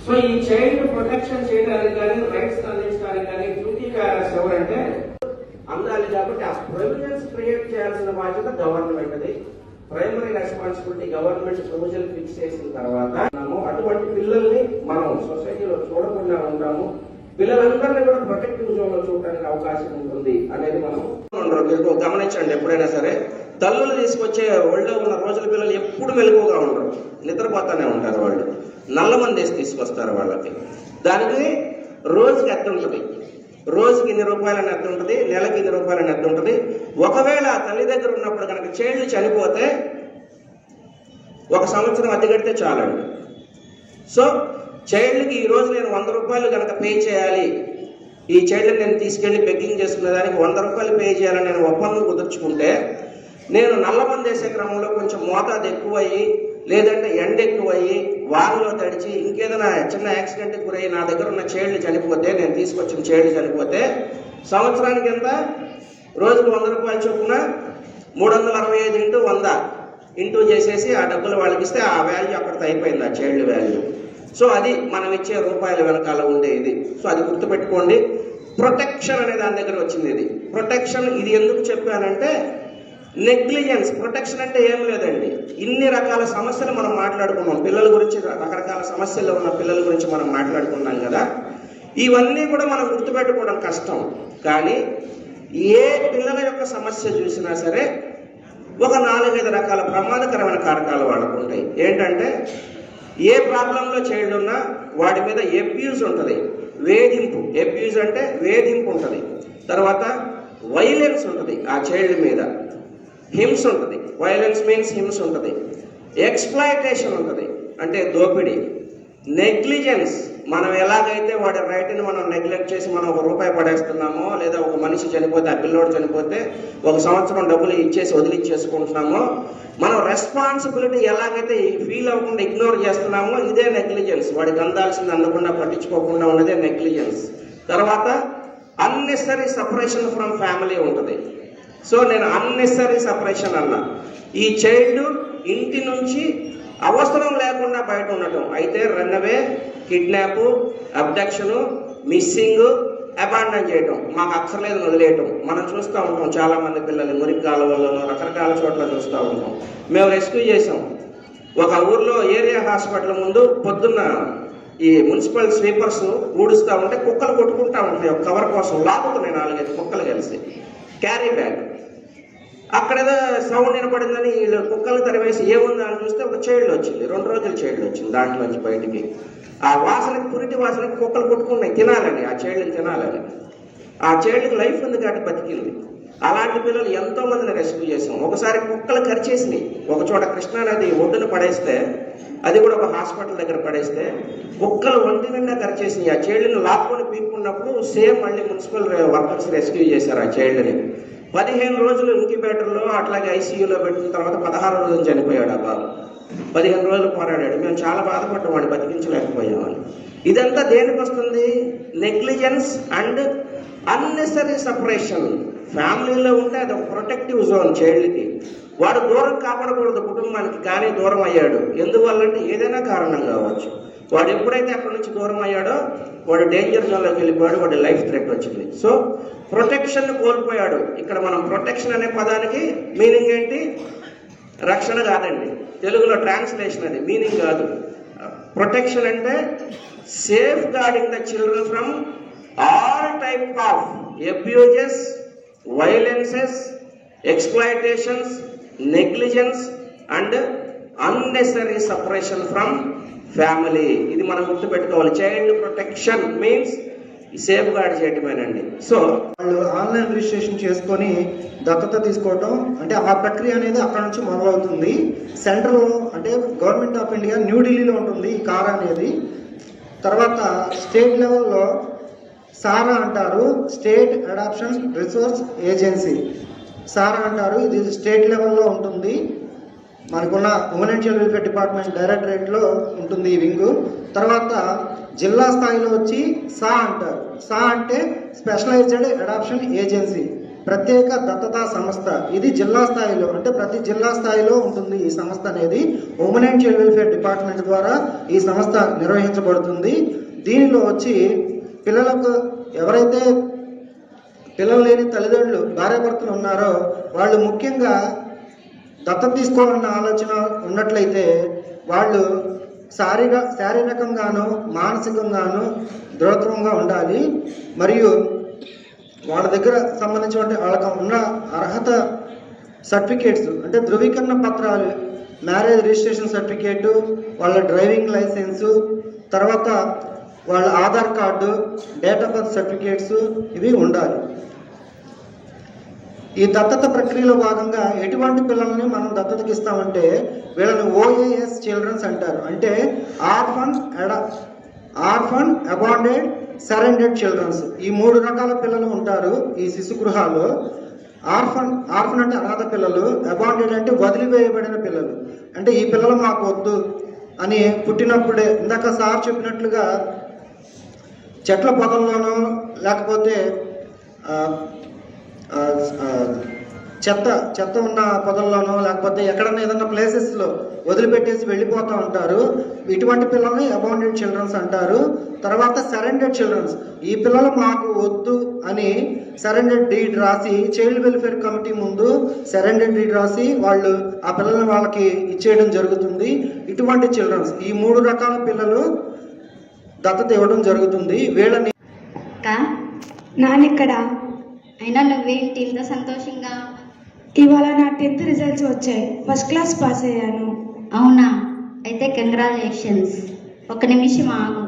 So ఈ child protection చేయడానికి కానీ రైట్స్ అందించడానికి కానీ డ్యూటీ బేరర్స్ ఎవరంటే అందాలి. కాబట్టి ఆ ప్రొవిజన్స్ క్రియేట్ చేయాల్సిన బాధ్యత గవర్నమెంట్ది. Primary responsibility government provision fix చేసిన తర్వాత అటువంటి పిల్లల్ని మనం సొసైటీలో చూడకుండా ఉంటాము. పిల్లలందరినీ కూడా ప్రొటెక్టివ్ జోన్ లో చూడడానికి అవకాశం ఉంటుంది అనేది మనం గమనించండి. ఎప్పుడైనా సరే తల్లులు తీసుకొచ్చే ఒళ్ళో ఉన్న రోజుల పిల్లలు ఎప్పుడు మెలకువగా ఉండరు, నిద్రపోతానే ఉంటారు. వాళ్ళు నల్ల మందేసి తీసుకొస్తారు వాళ్ళకి. దానికి రోజుకి ఎంత ఉంటుంది, రోజుకి ఇన్ని రూపాయలని ఎంత ఉంటుంది, నెలకి ఇన్ని రూపాయలని ఎంత ఉంటుంది. ఒకవేళ తల్లి దగ్గర ఉన్నప్పుడు కనుక చైల్డ్ చనిపోతే 1 సంవత్సరం అద్దె కడితే చాలండి. సో చైల్డ్కి ఈ రోజు నేను 100 రూపాయలు కనుక పే చేయాలి, ఈ చైల్డ్ని నేను తీసుకెళ్లి బెగ్గింగ్ చేసుకునే దానికి 100 రూపాయలు పే చేయాలని నేను ఒప్పందం కుదుర్చుకుంటే, నేను నల్లమంది వేసే క్రమంలో కొంచెం మోతాదు ఎక్కువయ్యి, లేదంటే ఎండ ఎక్కువయ్యి, వానలో తడిచి, ఇంకేదైనా చిన్న యాక్సిడెంట్కి గురయ్యి నా దగ్గర ఉన్న చైల్డ్ చనిపోతే, నేను తీసుకొచ్చిన చైల్డ్ చనిపోతే, సంవత్సరానికి ఎంత, రోజుకు 100 రూపాయలు చొప్పున 365 ఇంటూ 100 ఇంటూ చేసేసి ఆ డబ్బులు వాళ్ళకి ఇస్తే ఆ వాల్యూ అక్కడితో అయిపోయింది, ఆ చైల్డ్ వాల్యూ. సో అది మనం ఇచ్చే రూపాయల వెనకాల ఉండే ఇది. సో అది గుర్తుపెట్టుకోండి. ప్రొటెక్షన్ అనే దాని దగ్గర వచ్చింది ఇది. ప్రొటెక్షన్ ఇది ఎందుకు చెప్పానంటే, నెగ్లిజెన్స్. ప్రొటెక్షన్ అంటే ఏం లేదండి, ఇన్ని రకాల సమస్యలు మనం మాట్లాడుకున్నాం. పిల్లల గురించి రకరకాల సమస్యలు ఉన్న పిల్లల గురించి మనం మాట్లాడుకున్నాం కదా. ఇవన్నీ కూడా మనం గుర్తుపెట్టుకోవడం కష్టం. కానీ ఏ పిల్లల యొక్క సమస్య చూసినా సరే ఒక 4-5 రకాల ప్రమాదకరమైన కారకాలు వాళ్ళకు ఉంటాయి. ఏంటంటే, ఏ ప్రాబ్లంలో చైల్డ్ ఉన్నా వాడి మీద అబ్యూజ్ ఉంటుంది, వేధింపు. అబ్యూజ్ అంటే వేధింపు ఉంటుంది. తర్వాత వైలెన్స్ ఉంటుంది, ఆ చైల్డ్ మీద హింస ఉంటుంది. వైలెన్స్ మీన్స్ హింస ఉంటుంది. ఎక్స్‌ప్లాయిటేషన్ ఉంటుంది, అంటే దోపిడీ. నెగ్లిజెన్స్, మనం ఎలాగైతే వాడి రైట్ని మనం నెగ్లెక్ట్ చేసి మనం 1 రూపాయి పడేస్తున్నామో, లేదా ఒక మనిషి చనిపోతే, ఆ పిల్లోడు చనిపోతే 1 సంవత్సరం డబ్బులు ఇచ్చేసి వదిలిచ్చేసుకుంటున్నామో, మనం రెస్పాన్సిబిలిటీ ఎలాగైతే ఫీల్ అవ్వకుండా ఇగ్నోర్ చేస్తున్నామో, ఇదే నెగ్లిజెన్స్. వాడికి అందాల్సింది అందకుండా పట్టించుకోకుండా ఉన్నదే నెగ్లిజెన్స్. తర్వాత అన్నెసరీ సపరేషన్ ఫ్రమ్ ఫ్యామిలీ ఉంటుంది. సో నేను అన్నెసరీ సపరేషన్ అన్నా, ఈ చైల్డ్ ఇంటి నుంచి అవసరం లేకుండా బయట ఉండటం. అయితే రన్అవే, కిడ్నాప్, అబ్డక్షను, మిస్సింగ్, అబాండన్ చేయటం, మాకు అక్కర్లేదు వదిలేయటం. మనం చూస్తూ ఉంటాం చాలా మంది పిల్లల్ని మురికి కాలువలలో రకరకాల చోట్ల చూస్తూ ఉంటాం. మేము రెస్క్యూ చేసాం. ఒక ఊర్లో ఏరియా హాస్పిటల్ ముందు పొద్దున్న ఈ మున్సిపల్ స్వీపర్స్ ఊడుస్తూ ఉంటే కుక్కలు కొట్టుకుంటా ఉంటాయి. ఒక కవర్ కోసం లాగుతున్నాయి 4-5 కుక్కలు కలిసి క్యారీ బ్యాగ్. అక్కడేదో సౌండ్ వినపడిందని వీళ్ళు కుక్కలు తరివేసి ఏముందా అని చూస్తే ఒక చైల్డ్ వచ్చింది. 2 రోజుల చైల్డ్ వచ్చింది దాంట్లోంచి బయటికి. ఆ వాసనకి, పురిటి వాసనకి కుక్కలు కొట్టుకున్నాయి, తినాలని, ఆ చైల్డ్ని తినాలని. ఆ చైల్డ్కి లైఫ్ ఉంది కాబట్టి బతికింది. అలాంటి పిల్లలు ఎంతో మందిని రెస్క్యూ చేసాం. ఒకసారి కుక్కలు కరిచేసినాయి, ఒక చోట కృష్ణానది ఒడ్డున పడేస్తే, అది కూడా ఒక హాస్పిటల్ దగ్గర పడేస్తే కుక్కలు ఒంటి నిండా కరిచేసినాయి. ఆ చైల్డ్ని లాక్కొని పీక్కున్నప్పుడు సేమ్ మళ్ళీ మున్సిపల్ వర్కర్స్ రెస్క్యూ చేశారు ఆ చైల్డ్ని. 15 రోజులు ఇంక్యుబేటర్లో, అట్లాగే ఐసీయూలో పెట్టిన తర్వాత 16 రోజులు చనిపోయాడు ఆ బాబు. 15 రోజులు పోరాడాడు. మేము చాలా బాధపడ్డాం, వాడిని బతికించలేకపోయామని. ఇదంతా దేనికి వస్తుంది? Negligence and unnecessary separation. ఫ్యామిలీలో ఉంటే అది ఒక ప్రొటెక్టివ్ జోన్ చైల్డ్కి. వాడు దూరం కాపాడకూడదు కుటుంబానికి, కానీ దూరం అయ్యాడు. ఎందువల్లంటే ఏదైనా కారణం కావచ్చు. వాడు ఎప్పుడైతే అక్కడి నుంచి దూరం అయ్యాడో వాడు డేంజర్ జోన్లోకి వెళ్ళిపోయాడు, వాడి లైఫ్ థ్రెట్ వచ్చింది. సో ప్రొటెక్షన్ కోల్పోయాడు. ఇక్కడ మనం ప్రొటెక్షన్ అనే పదానికి మీనింగ్ ఏంటి? రక్షణ కాదండి, తెలుగులో ట్రాన్స్లేషన్ అది మీనింగ్ కాదు. ప్రొటెక్షన్ అంటే safeguarding the children from all type of abuses, violences, exploitations, negligence and unnecessary separation from family. ఇది మనం గుర్తుపెట్టుకోవాలి. Child protection means safeguard చేయటమేనండి. సో వాళ్ళు ఆన్లైన్ రిజిస్ట్రేషన్ చేసుకొని దత్తత తీసుకోవటం అంటే ఆ ప్రక్రియ అనేది అక్కడ నుంచి మొదలవుతుంది. సెంట్రల్ అంటే గవర్నమెంట్ ఆఫ్ ఇండియా న్యూఢిల్లీలో ఉంటుంది ఈ కార్ అనేది. తర్వాత స్టేట్ లెవెల్లో సారా అంటారు, state adoption resource agency SARA అంటారు. ఇది స్టేట్ లెవెల్లో ఉంటుంది. మనకున్న women and child welfare department డైరెక్టరేట్లో ఉంటుంది ఈ వింగు. తర్వాత జిల్లా స్థాయిలో వచ్చి సా అంటారు. సా అంటే స్పెషలైజ్డ్ అడాప్షన్ ఏజెన్సీ. ప్రత్యేక దత్తతా సంస్థ. ఇది జిల్లా స్థాయిలో, అంటే ప్రతి జిల్లా స్థాయిలో ఉంటుంది ఈ సంస్థ అనేది. Women and child welfare department ద్వారా ఈ సంస్థ నిర్వహించబడుతుంది. దీనిలో వచ్చి పిల్లలకు, ఎవరైతే పిల్లలు లేని తల్లిదండ్రులు భార్యాభర్తలు ఉన్నారో వాళ్ళు ముఖ్యంగా దత్తత తీసుకోవాలన్న ఆలోచన ఉన్నట్లయితే వాళ్ళు శారీరకంగాను మానసికంగాను దృఢత్వంగా ఉండాలి. మరియు వాళ్ళ దగ్గర సంబంధించిన వాళ్ళకు ఉన్న అర్హత సర్టిఫికేట్స్, అంటే ధృవీకరణ పత్రాలు, మ్యారేజ్ రిజిస్ట్రేషన్ సర్టిఫికేటు, వాళ్ళ డ్రైవింగ్ లైసెన్సు, తర్వాత వాళ్ళ Aadhaar card, date of birth certificates ఇవి ఉండాలి. ఈ దత్తత ప్రక్రియలో భాగంగా ఎటువంటి పిల్లల్ని మనం దత్తతకి ఇస్తామంటే వీళ్ళని OAS చిల్డ్రన్స్ అంటారు. అంటే ఆర్ఫన్ అబాండెడ్ సరెండర్డ్ చిల్డ్రన్స్. ఈ 3 రకాల పిల్లలు ఉంటారు ఈ శిశు గృహాల్లో. ఆర్ఫన్ అంటే అనాథ పిల్లలు, అబాండెడ్ అంటే వదిలివేయబడిన పిల్లలు. అంటే ఈ పిల్లలు మాకు వద్దు అని పుట్టినప్పుడే, ఇందాక సార్ చెప్పినట్లుగా చెట్ల పొదల్లోనో లేకపోతే చెత్త ఉన్న పొదల్లోనో లేకపోతే ఎక్కడన్నా ఏదన్నా ప్లేసెస్లో వదిలిపెట్టేసి వెళ్ళిపోతూ ఉంటారు. ఇటువంటి పిల్లల్ని అబాండెడ్ చిల్డ్రన్స్ అంటారు. తర్వాత సరెండర్డ్ చిల్డ్రన్స్. ఈ పిల్లలు మాకు వద్దు అని సరెండర్డ్ డీడ్ రాసి చైల్డ్ వెల్ఫేర్ కమిటీ ముందు సరెండర్డ్ డీడ్ రాసి వాళ్ళు ఆ పిల్లల్ని వాళ్ళకి ఇచ్చేయడం జరుగుతుంది. ఇటువంటి చిల్డ్రన్స్, ఈ 3 రకాల పిల్లలు దత్తత ఇవ్వడం జరుగుతుంది. వీళ్ళని నాన్నెక్కడ? అయినా నువ్వేంటి ఇంత సంతోషంగా? ఇవాళ నా 10th రిజల్ట్స్ వచ్చాయి. ఫస్ట్ క్లాస్ పాస్ అయ్యాను. అవునా? అయితే కంగ్రాచులేషన్స్. ఒక నిమిషం ఆగు.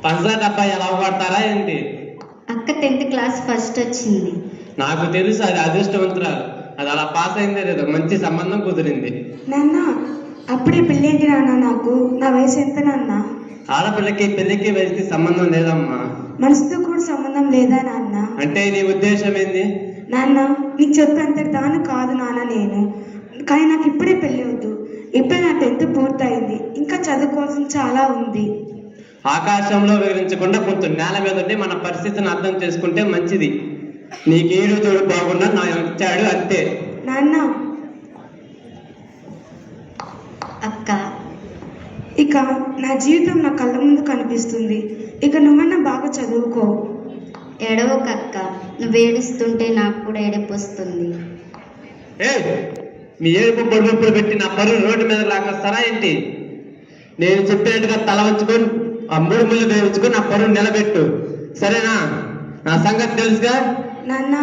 పంచదార డబ్బా ఎలా పడతారా ఏంటి? అక్క 10th క్లాస్ ఫస్ట్ వచ్చింది. నాకు తెలుసు, అది అదృష్టవంతురాలు. అది అలా పాస్ అయిందే లేదో మంచి సంబంధం కుదిరింది. నాన్న, అప్పుడే పెళ్ళేంటి నాన్న? నాకు నా వయసు ఎంత నాన్న? ఆడపిల్లకి పెళ్లికి వయసుకి సంబంధం లేదమ్మా. మనసుతో కూడా సంబంధం లేదా నాన్న? అంటే నీ ఉద్దేశం ఏంది? నాన్న, నీకు చెప్పేంత దాని కాదు నాన్న నేను. కానీ నాకు ఇప్పుడే పెళ్ళి వద్దు. ఇప్పుడే నా 10th పూర్తయింది. ఇంకా చదువుకోవాల్సిన చాలా ఉంది. ఆకాశంలో వివరించకుండా కొంచెం నేల మీద ఉండి మన పరిస్థితిని అర్థం చేసుకుంటే మంచిది. నీకేడు తోడు బాగున్నా నా ఇచ్చాడు అంతే. నాన్న, అక్క, ఇక నా జీవితం నా కళ్ళ ముందు కనిపిస్తుంది. ఇక నువ్వన్నా బాగా చదువుకో. ఏడవకక్క, నువ్వు ఏడుస్తుంటే నాకు కూడా ఏడుపు వస్తుంది. మీ ఏడుపు పొడుపులు పెట్టి నా పరువు రోడ్డు మీద లాకొస్తారా ఏంటి? నేను చెప్పినట్టుగా తల వంచుకొని ఆ 3 ముళ్ళు వేయించుకొని నా పరువు నిలబెట్టు, సరేనా? నా సంగతి తెలుసుగా. నాన్న,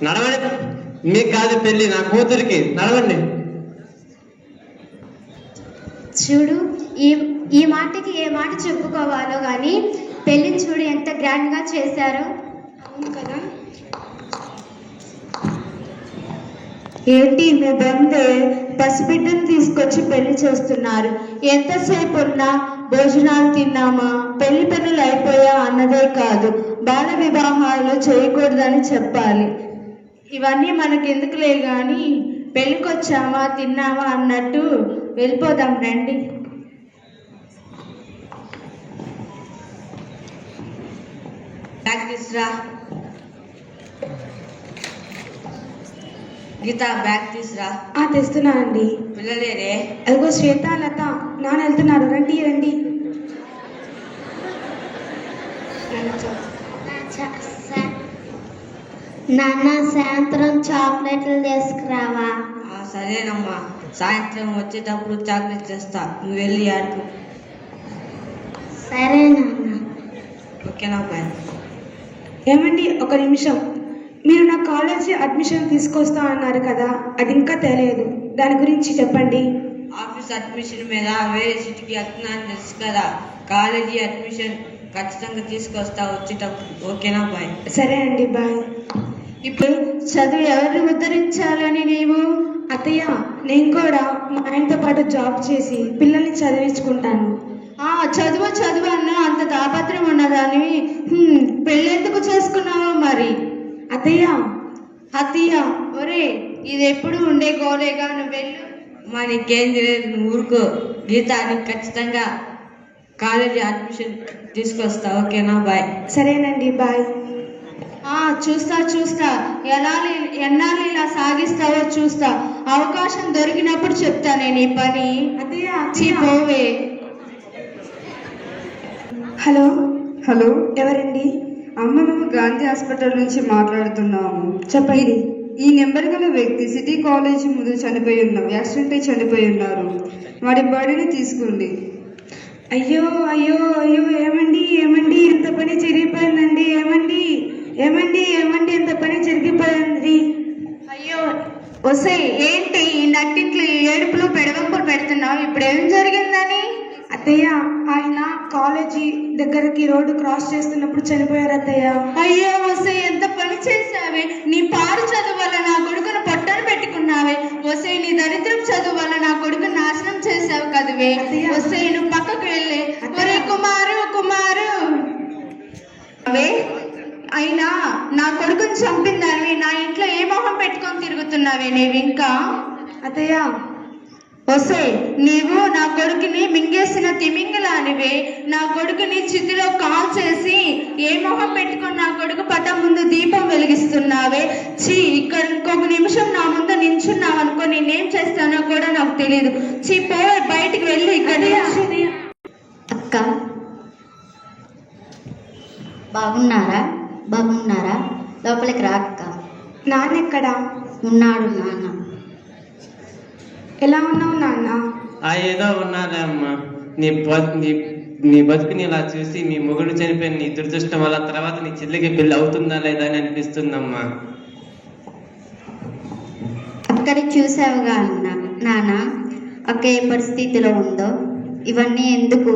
నడవండి. మీకు కాదు పెళ్ళి, నా కూతురికి. నడవండి. చూడు, ఈ మాటకి ఏ మాట చెప్పుకోవాలో కానీ పెళ్లి చూడు ఎంత గ్రాండ్ గా చేశారో. అవును కదా? ఏంటి మీ బందే పసిబిడ్డను తీసుకొచ్చి పెళ్లి చేస్తున్నారు? ఎంతసేపు ఉన్నా భోజనాలు తిన్నామా, పెళ్లి పనులు అయిపోయా అన్నదే కాదు, బాల వివాహాలు చేయకూడదని చెప్పాలి. ఇవన్నీ మనకెందుకులే కానీ పెళ్ళికొచ్చామా తిన్నామా అన్నట్టు వెళ్ళిపోదాం రండి. బ్యాగ్ తీసురా. గీత, బ్యాగ్ తీసురా. తెస్తున్నానండి. పిల్లలేరే? అదిగో శ్వేత, లత, నాన్న వెళ్తున్నారు. రండి రండి. నాన్న, సాయంత్రం చాక్లెట్లు తీసుకురావా? సరేనమ్మా, సాయంత్రం వచ్చేటప్పుడు చాక్లెట్ తెస్తా, నువ్వు వెళ్ళి ఆడుకో. సరే నాన్న. ఓకేనా అబ్బాయి? ఏమండి, ఒక నిమిషం. మీరు నా కాలేజీ అడ్మిషన్ తీసుకొస్తా అన్నారు కదా, అది ఇంకా తెలియదు. దాని గురించి చెప్పండి. ఆఫీస్ అడ్మిషన్ మీద వేరే సిటీకి వెళ్తున్నాను తెలుసు కదా. కాలేజీ అడ్మిషన్ ఖచ్చితంగా తీసుకొస్తా వచ్చేటప్పుడు. ఓకేనా అబ్బాయి? సరే అండి, బాయ్. ఇప్పుడు చదువు ఎవరిని ఉద్ధరించాలని నీవు? అత్తయ్య, నేను కూడా మా ఆయనతో పాటు జాబ్ చేసి పిల్లల్ని చదివించుకుంటాను. చదువు చదువు అన్న అంత తాపత్రం ఉన్నదానివి పెళ్ళెందుకు చేసుకున్నావు మరి? అత్తయ్య, ఒరే ఇది ఎప్పుడు ఉండే గోలేగా, నువ్వు వెళ్ళు. మా నీకేం తెలియదు, నువ్వు ఊరుకో. గీత నీకు ఖచ్చితంగా కాలేజీ అడ్మిషన్ తీసుకొస్తా. ఓకేనా? బాయ్. సరేనండి, బాయ్. చూస్తా ఎన్నాళ్ళు ఇలా సాగిస్తావో చూస్తా. అవకాశం దొరికినప్పుడు చెప్తా నేను ఈ పని. అత్తయ్య, పోవే. హలో హలో, ఎవరండి? అమ్మ, మేము గాంధీ హాస్పిటల్ నుంచి మాట్లాడుతున్నాము. చెప్పండి. ఈ నెంబర్ గల వ్యక్తి సిటీ కాలేజ్ ముందు చనిపోయి ఉన్నారు, యాక్సిడెంట్ అయి చనిపోయి ఉన్నారు. వారి బాడీని తీసుకోండి. అయ్యో అయ్యో అయ్యో, ఏమండి ఏమండి ఎంత పని జరిగిపోయిందండి? ఏమండి ఏమండి ఏమండి ఎంత పని జరిగిపోయింది? అయ్యో వసే, ఏంటి ఈ నట్టింట్లో ఏడుపులు పెడవంపులు పెడుతున్నావు? ఇప్పుడు ఏం జరిగిందని? అత్తయ్య, ఆయన కాలేజీ దగ్గరికి రోడ్డు క్రాస్ చేస్తున్నప్పుడు చనిపోయారు అత్తయ్య. అయ్యో వసే, ఎంత పని చేసావే! నీ పాడు చదువు వల్ల నా కొడుకును పొట్టను పెట్టుకున్నావే. వసే, నీ దరిద్రం చదువు వల్ల నా కొడుకును నాశనం చేసావు కదవే. వసే, నువ్వు పక్కకు వెళ్ళే. ఒరే కుమారు అవే, అయినా నా కొడుకుని చంపిందానివి నా ఇంట్లో ఏ మొహం పెట్టుకొని తిరుగుతున్నావే నీవు ఇంకా? అత్తయ్య, వసే, నీవు నా కొడుకుని మింగేసిన తిమింగలానివే. నా కొడుకుని చితిలో కాల్ చేసి ఏ మొహం పెట్టుకొని నా కొడుకు పటం ముందు దీపం వెలిగిస్తున్నావే. ఇక్కడ ఇంకొక నిమిషం నా ముందు నించున్నావు అనుకో, నేనేం చేస్తానో కూడా నాకు తెలియదు. పోవే, బయటికి వెళ్ళి. ఇక్కడ అక్క, బాగున్నారా? లోపలికి రా అక్క. నాన్న ఎక్కడా? ఉన్నాడు నాన్న. ఎలా ఉన్నావు నాన్న? ఏదో ఉన్నాలే అమ్మా. నీ బతుకుని ఇలా చూసి మీ మొగుడు చనిపోయిన నీ దురదృష్టం వల్ల తర్వాత నీ చెల్లికి పెళ్లి అవుతుందా లేదా అని అనిపిస్తుందమ్మా. అక్కడ చూసావుగా నాన్న అక్క ఏ పరిస్థితిలో ఉందో. ఇవన్నీ ఎందుకు?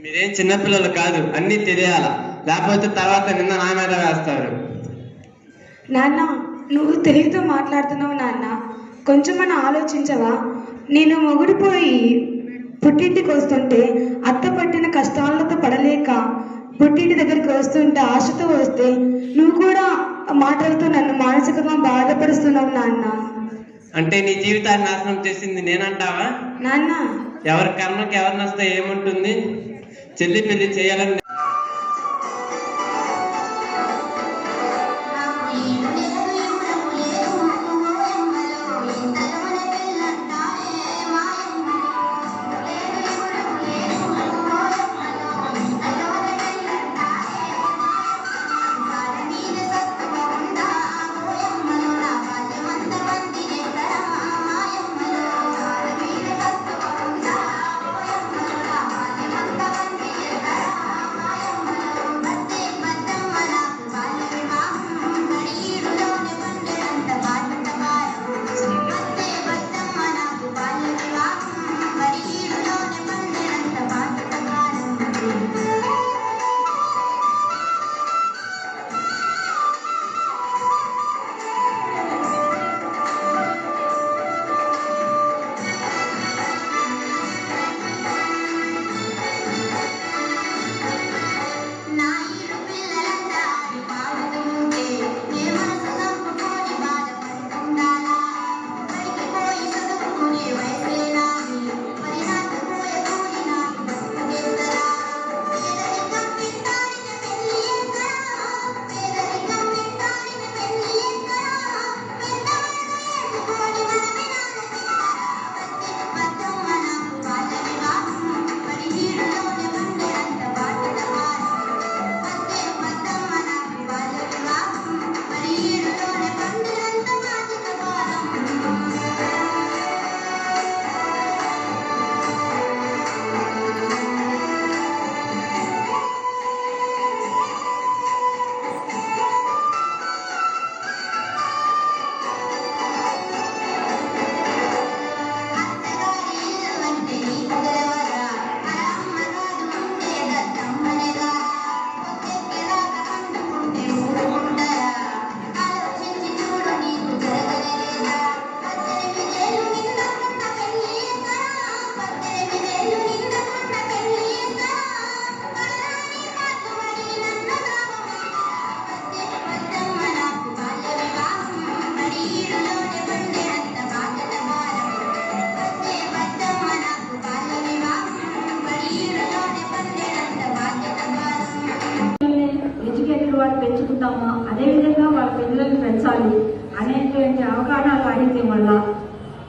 మీరేం చిన్నపిల్లలు కాదు, అన్నీ తెలియాలా, లేకపోతే తర్వాత నిన్న నా మీద వేస్తారు. నాన్న, నువ్వు తెలివితో మాట్లాడుతున్నావు నాన్న. కొంచెమన్నా ఆలోచించవా? నేను మొగుడిపోయి పుట్టింటికి వస్తుంటే అత్త పట్టిన కష్టాలతో పడలేక పుట్టింటి దగ్గరికి వస్తుంటే ఆశతో వస్తే నువ్వు కూడా మాటలతో నన్ను మానసికంగా బాధపరుస్తున్నావు నాన్న. అంటే నీ జీవితాన్ని నాశనం చేసింది నేనంటావా? నాన్న, ఎవరి కర్మకి ఎవరు నష్టం ఏముంటుంది? చెల్లి పెళ్లి చేయాలని వారు పెంచుకుంటామో అదేవిధంగా వాళ్ళ పిల్లల్ని పెంచాలి అనేటువంటి అవగాహన రాహిత్యం వల్ల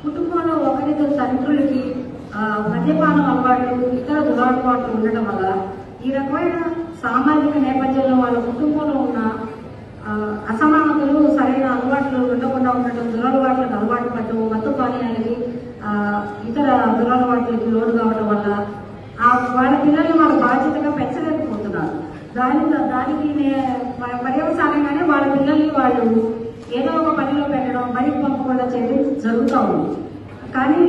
కుటుంబంలో ఒకరిద్దరు తండ్రులకి మద్యపానం అలవాట్లు ఇతర దురలవాట్లు ఉండటం వల్ల ఈ రకమైన సామాజిక నేపథ్యంలో వాళ్ళ కుటుంబంలో ఉన్న అసమానతలు సరైన అలవాట్లు ఉండకుండా ఉండటం దురలవాట్లకు అలవాటు పడటం మత్తు పానీయాలకి ఇతర దురలవాట్లకి లోటు కావడం వల్ల వాళ్ళ పిల్లల్ని వాళ్ళ బాధ్యతగా పెంచలేకపోతున్నారు. దానికి పర్యవసానంగానే వాళ్ళ పిల్లల్ని వాళ్ళు ఏదో ఒక పనిలో పెట్టడం బయటకు పంపకుండా చేయడం జరుగుతూ ఉంది. కానీ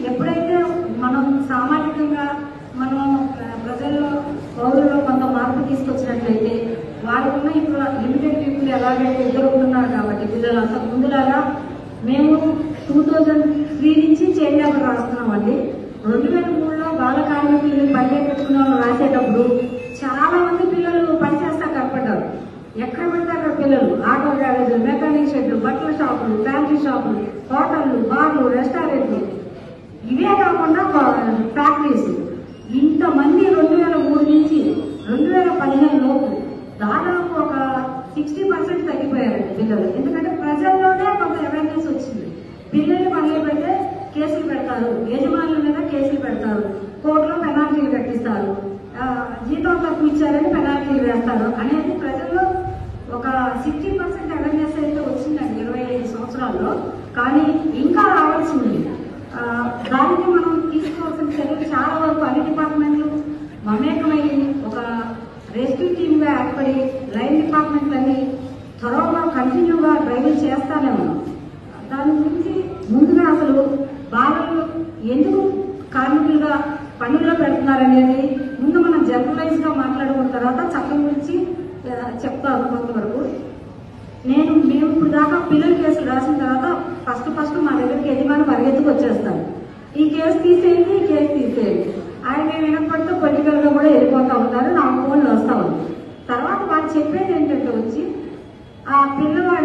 ఎప్పుడైతే మనం సామాజికంగా మనం ప్రజల్లో పౌరుల్లో కొంత మార్పు తీసుకొచ్చినట్లయితే వాళ్ళకున్న ఇప్పుడు లిమిటెడ్ పీపుల్ ఎలాగైతే ఇద్దరు ఉంటున్నారు కాబట్టి పిల్లలు అంతకు ముందులాగా మేము 2003 నుంచి చైల్డ్ లేబర్ రాస్తున్నామండి. 2003లో బాల కార్మికులు పల్లె పెట్టుకున్న వాళ్ళు రాసేటప్పుడు చాలా మంది పిల్లలు పనిచేస్తా కనపడ్డారు. ఎక్కడ పడితే అక్కడ పిల్లలు ఆటో గ్యారేజ్లు, మెకానిక్ షెడ్లు, బట్టల షాపులు, ఫ్యాక్టరీ షాపులు, హోటళ్లు, బార్లు, రెస్టారెంట్లు, ఇవే కాకుండా ఫ్యాక్టరీస్. ఇంతమంది 2003 నుంచి 2015 లోపు దాదాపు ఒక 60% తగ్గిపోయారండి పిల్లలు. ఎందుకంటే ప్రజల్లోనే కొంత అవేర్నెస్ వచ్చింది. పిల్లల్ని పనులు పెడితే కేసులు పెడతారు, యజమానుల మీద కేసులు పెడతారు, కోర్టులో పెనాల్టీలు కట్టిస్తారు, జీతం తక్కువ ఇచ్చారని పెనాల్టీలు వేస్తారు అనేది ప్రజల్లో ఒక 60% అవేర్నెస్ అయితే వచ్చిందండి 25 సంవత్సరాల్లో. కానీ ఇంకా రావాల్సి ఉంది. దానికి మనం తీసుకోవాల్సిన చర్యలు చాలా వరకు అన్ని డిపార్ట్మెంట్లు మమేకమై ఒక రెస్క్యూ టీమ్గా ఏర్పడి లైన్ డిపార్ట్మెంట్లన్నీ త్వరగా కంటిన్యూగా డ్రైవింగ్ చేస్తానే ఉన్నాం. దాని గురించి ముందుగా అసలు బాలలు ఎందుకు కార్మికులుగా పనుల్లో పెడుతున్నారనేది ముందు మనం జనరలైజ్గా మాట్లాడుకున్న తర్వాత చట్టం గురించి చెప్తాను కొంతవరకు. మేము ఇప్పుడు దాకా పిల్లల కేసులు రాసిన తర్వాత ఫస్ట్ మా దగ్గరికి యజమాని పరిగెత్తుకు వచ్చేస్తాను, ఈ కేసు తీసేయండి, ఈ కేసు తీసేయండి. ఆయన వినకపోతే పొలిటికల్గా కూడా వెళ్ళిపోతూ ఉంటారు, నా ఫోన్లో వస్తూ ఉంది. తర్వాత వాళ్ళు చెప్పేది ఏంటంటే వచ్చి ఆ పిల్లవాడు